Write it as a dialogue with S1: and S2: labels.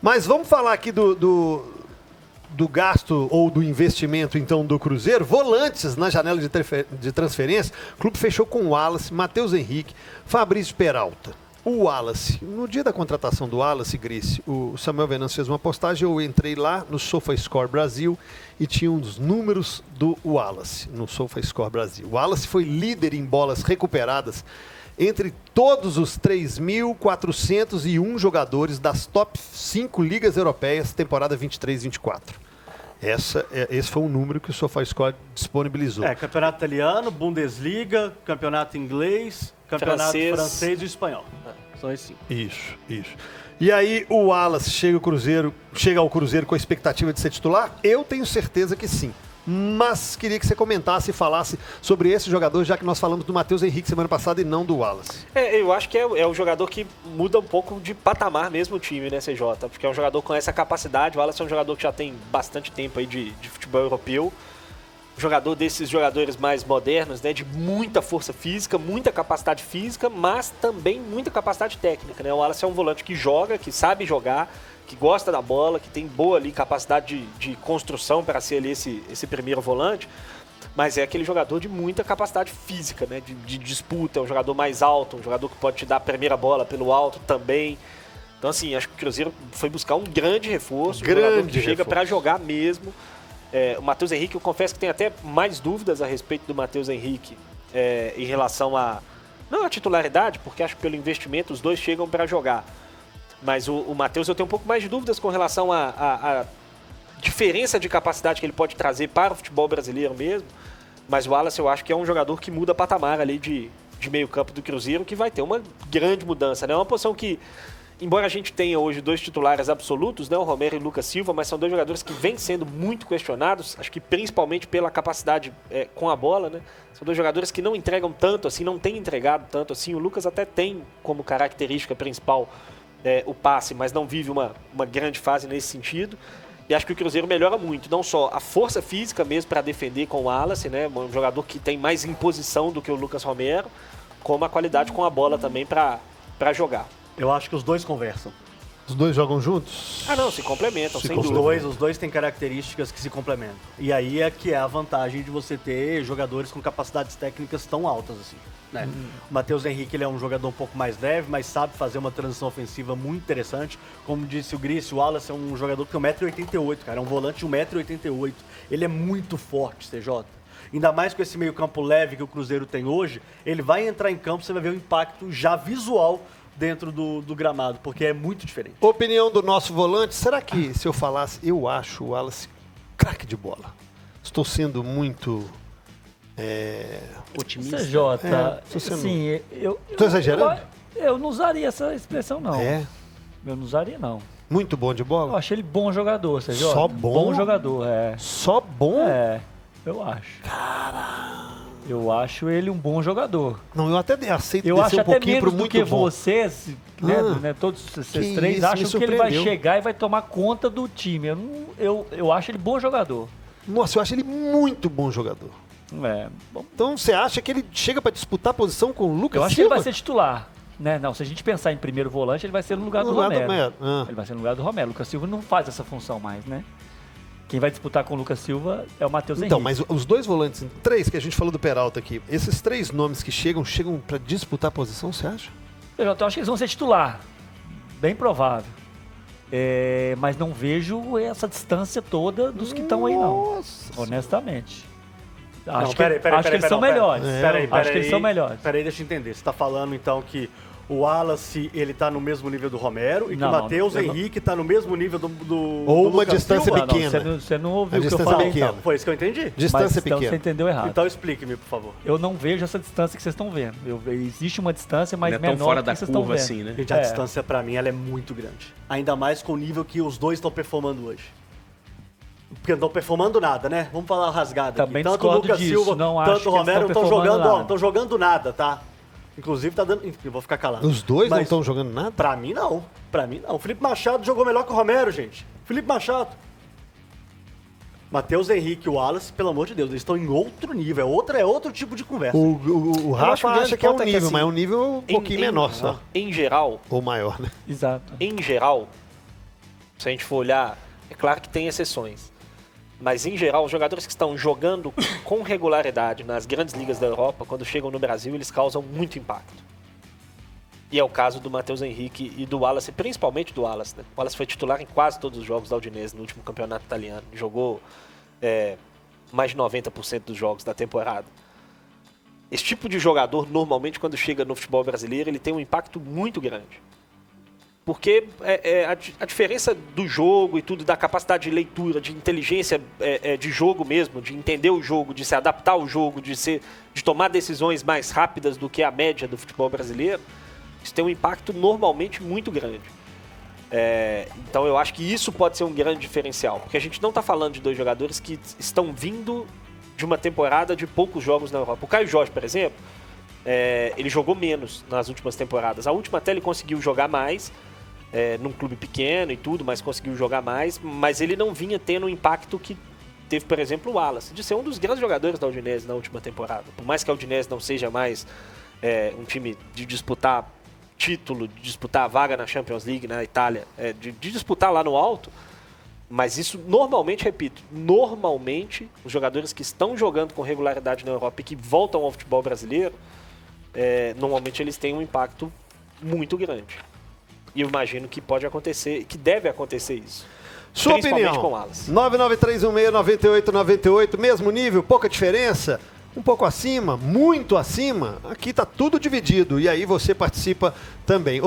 S1: Mas vamos falar aqui do gasto ou do investimento, então, do Cruzeiro. Volantes na janela de transferência. O clube fechou com o Wallace, Matheus Henrique, Fabrício Peralta. O Wallace, no dia da contratação do Wallace, Grice, o Samuel Venâncio fez uma postagem, eu entrei lá no SofaScore Brasil e tinha uns números do Wallace no SofaScore Brasil. O Wallace foi líder em bolas recuperadas entre todos os 3.401 jogadores das top 5 ligas europeias, temporada 23-24. Esse foi um número que o SofaScore disponibilizou.
S2: Campeonato italiano, Bundesliga, campeonato inglês, campeonato francês e espanhol. São esses 5.
S1: Isso. E aí o Wallace chega ao Cruzeiro com a expectativa de ser titular? Eu tenho certeza que sim. Mas queria que você comentasse e falasse sobre esse jogador, já que nós falamos do Matheus Henrique semana passada e não do Wallace.
S3: Eu acho que é o jogador que muda um pouco de patamar mesmo o time, né, CJ? Porque é um jogador com essa capacidade. O Wallace é um jogador que já tem bastante tempo aí de futebol europeu. Jogador desses jogadores mais modernos, né, de muita força física, muita capacidade física, mas também muita capacidade técnica, né? O Wallace é um volante que joga, que sabe jogar, que gosta da bola, que tem boa ali capacidade de construção para ser ali esse primeiro volante, mas é aquele jogador de muita capacidade física, né? De disputa, é um jogador mais alto, um jogador que pode te dar a primeira bola pelo alto também. Então, assim, acho que o Cruzeiro foi buscar um grande reforço, um jogador que chega para jogar mesmo. O Matheus Henrique, eu confesso que tenho até mais dúvidas a respeito do Matheus Henrique em relação não a titularidade, porque acho que pelo investimento os dois chegam para jogar. Mas o Matheus eu tenho um pouco mais de dúvidas com relação à diferença de capacidade que ele pode trazer para o futebol brasileiro mesmo. Mas o Wallace eu acho que é um jogador que muda patamar ali de meio campo do Cruzeiro, que vai ter uma grande mudança, né? É uma posição que, embora a gente tenha hoje dois titulares absolutos, né, o Romero e o Lucas Silva, mas são dois jogadores que vêm sendo muito questionados, acho que principalmente pela capacidade com a bola, né? São dois jogadores que não entregam tanto assim, não têm entregado tanto assim. O Lucas até tem como característica principal o passe, mas não vive uma grande fase nesse sentido. E acho que o Cruzeiro melhora muito, não só a força física mesmo para defender com o Wallace, né, um jogador que tem mais imposição do que o Lucas Romero, como a qualidade com a bola também para jogar.
S2: Eu acho que os dois conversam.
S1: Os dois jogam juntos?
S3: Não, se complementam, sem
S2: Os
S3: dúvida.
S2: dois têm características que se complementam. E aí é que é a vantagem de você ter jogadores com capacidades técnicas tão altas assim, né? O Matheus Henrique, ele é um jogador um pouco mais leve, mas sabe fazer uma transição ofensiva muito interessante. Como disse o Grice, o Wallace é um jogador que tem 1,88 m, cara. É um volante de 1,88 m. Ele é muito forte, CJ. Ainda mais com esse meio campo leve que o Cruzeiro tem hoje, ele vai entrar em campo, você vai ver o impacto já visual dentro do gramado, porque é muito diferente.
S1: Opinião do nosso volante, será que se eu falasse, eu acho o Wallace craque de bola? Estou sendo muito
S4: otimista. CJ, sim,
S1: estou exagerando?
S4: Eu não usaria essa expressão, não. Eu não usaria, não.
S1: Muito bom de bola?
S4: Eu achei ele bom jogador, CJ.
S1: Só bom?
S4: Bom jogador,
S1: Só bom?
S4: Eu acho.
S1: Caramba!
S4: Eu acho ele um bom jogador.
S1: Não, eu até aceito
S4: eu acho
S1: um
S4: até
S1: pouquinho
S4: menos
S1: pro muito
S4: do que
S1: bom.
S4: Vocês, né, todos vocês três,
S1: isso,
S4: acham que ele vai chegar e vai tomar conta do time. Eu acho ele bom jogador.
S1: Nossa, eu acho ele muito bom jogador.
S4: Bom.
S1: Então você acha que ele chega para disputar a posição com o Lucas Silva?
S4: Eu acho que ele vai ser titular. Né? Não, se a gente pensar em primeiro volante, ele vai ser no lugar do Romero. Ele vai ser no lugar do Romero. O Lucas Silva não faz essa função mais, né? Quem vai disputar com o Lucas Silva é o Matheus Henrique.
S1: Então, mas os dois volantes, três que a gente falou do Peralta aqui, esses três nomes que chegam para disputar a posição, você acha?
S4: Eu acho que eles vão ser titular. Bem provável. Mas não vejo essa distância toda dos que estão aí, não. Honestamente. Acho que eles são melhores. Acho que eles são melhores.
S2: Peraí, deixa eu entender. Você está falando, então, que o Wallace, ele tá no mesmo nível do Romero e que o Matheus Henrique tá no mesmo nível do
S1: ou
S2: do
S1: uma distância pequena.
S4: Você não ouviu o que eu falei.
S2: Então, foi isso que eu entendi.
S1: Distância pequena.
S4: Então você entendeu errado.
S2: Então explique-me, por favor.
S4: Eu não vejo essa distância que vocês estão vendo. Existe uma distância, mas menor
S5: fora
S4: que
S5: da
S4: vocês estão vendo.
S5: assim, né?
S2: Gente, a distância, pra mim, ela é muito grande. Ainda mais com o nível que os dois estão performando hoje. Porque não estão performando nada, né? Vamos falar rasgado
S4: Também
S2: aqui. Tanto o Lucas Silva, tanto o Romero não estão jogando nada, tá? Inclusive tá dando... Eu vou ficar calado.
S1: Os dois não estão jogando nada?
S2: Pra mim, não. O Felipe Machado jogou melhor que o Romero, gente. Felipe Machado. Matheus Henrique e o Wallace, pelo amor de Deus, eles estão em outro nível. É outro tipo de conversa.
S1: O Rafa acha que é um nível, mas é um nível um pouquinho menor só.
S3: Em geral...
S1: Ou maior, né?
S4: Exato.
S3: Em geral, Se a gente for olhar, é claro que tem exceções. Mas, em geral, os jogadores que estão jogando com regularidade nas grandes ligas da Europa, quando chegam no Brasil, eles causam muito impacto. E é o caso do Matheus Henrique e do Wallace, principalmente do Wallace. Né? O Wallace foi titular em quase todos os jogos da Udinese no último campeonato italiano. Jogou mais de 90% dos jogos da temporada. Esse tipo de jogador, normalmente, quando chega no futebol brasileiro, ele tem um impacto muito grande. Porque a diferença do jogo e tudo, da capacidade de leitura, de inteligência de jogo mesmo, de entender o jogo, de se adaptar ao jogo, de tomar decisões mais rápidas do que a média do futebol brasileiro, isso tem um impacto normalmente muito grande. Então eu acho que isso pode ser um grande diferencial, porque a gente não está falando de dois jogadores que estão vindo de uma temporada de poucos jogos na Europa. O Caio Jorge, por exemplo, ele jogou menos nas últimas temporadas. A última até ele conseguiu jogar mais, num clube pequeno e tudo, mas conseguiu jogar mais, mas ele não vinha tendo o impacto que teve, por exemplo, o Wallace, de ser um dos grandes jogadores da Udinese na última temporada. Por mais que a Udinese não seja mais um time de disputar título, de disputar a vaga na Champions League, na Itália, de disputar lá no alto, mas isso normalmente, repito, normalmente os jogadores que estão jogando com regularidade na Europa e que voltam ao futebol brasileiro, normalmente eles têm um impacto muito grande. E eu imagino que pode acontecer, que deve acontecer isso.
S1: Sua opinião,
S3: com o Wallace.
S1: 993169898, mesmo nível, pouca diferença, um pouco acima, muito acima, aqui está tudo dividido. E aí você participa também.